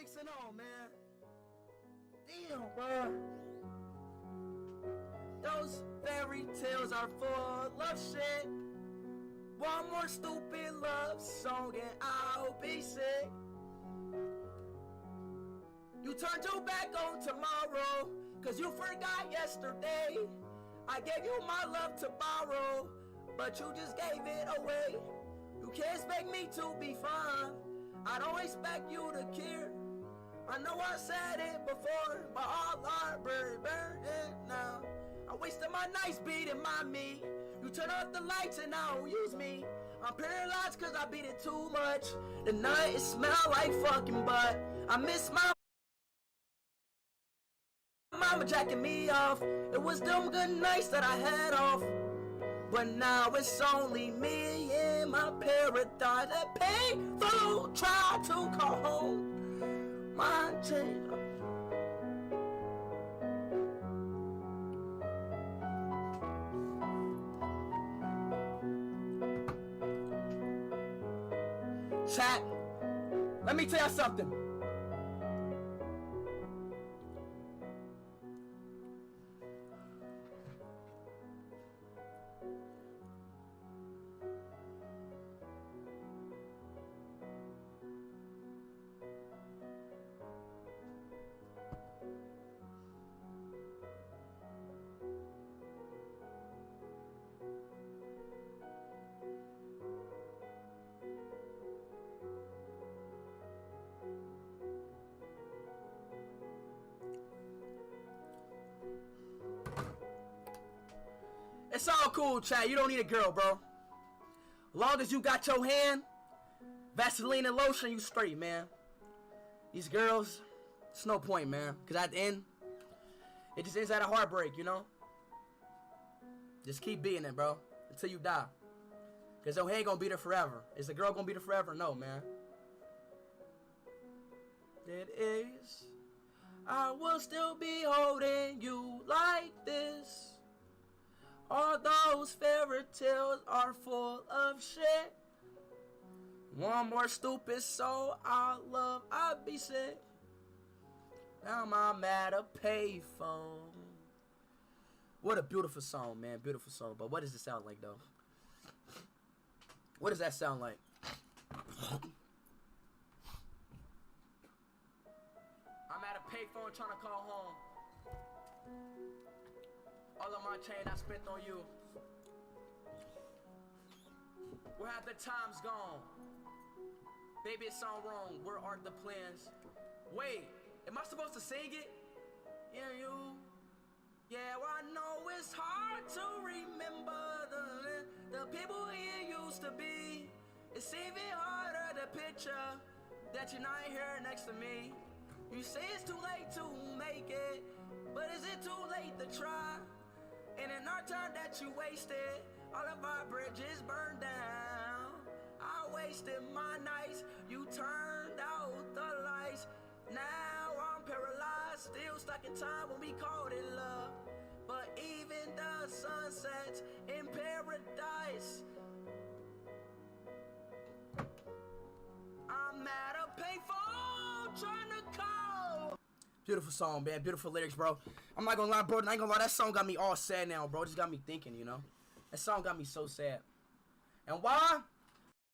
lyrics and all, man. Damn, bro. Those fairy tales are full of shit. One more stupid love song and I'll be sick. You turned your back on tomorrow, cause you forgot yesterday. I gave you my love to borrow, but you just gave it away. You can't expect me to be fine. I don't expect you to care. I know I said it before, but all our bird burning now. I wasted my nights beating my me. You turn off the lights and I don't use me. I'm paralyzed cause I beat it too much. The night it smell like fucking butt. I miss my mama jacking me off. It was them good nights that I had off. But now it's only me in my paradise. That payphone try to call home. My change. Chat, let me tell you something. It's all cool, chat. You don't need a girl, bro. Long as you got your hand, Vaseline and lotion, you straight, man. These girls, it's no point, man. Because at the end, it just ends at a heartbreak, you know? Just keep being it, bro. Until you die. Because your hand gonna be there forever. Is the girl gonna be there forever? No, man. It is. I will still be holding you like this. All those fairy tales are full of shit. One more stupid soul I love, I'd be sick. Now I'm at a payphone. What a beautiful song, man. Beautiful song. But what does it sound like, though? What does that sound like? I'm at a payphone trying to call home. All of my chain I spent on you. Where have the times gone? Baby, it's all wrong. Where are the plans? Wait, am I supposed to sing it? Yeah, you. Yeah, well, I know it's hard to remember the people you used to be. It's even harder to picture that you're not here next to me. You say it's too late to make it, but is it too late to try? And in our time that you wasted, all of our bridges burned down. I wasted my nights, you turned out the lights. Now I'm paralyzed, still stuck in time when we called it love. But even the sunsets in paradise. I'm at a payphone trying to call. Beautiful song, man. Beautiful lyrics, bro. I'm not gonna lie, bro. I ain't gonna lie. That song got me all sad now, bro. It just got me thinking, you know. That song got me so sad. And why?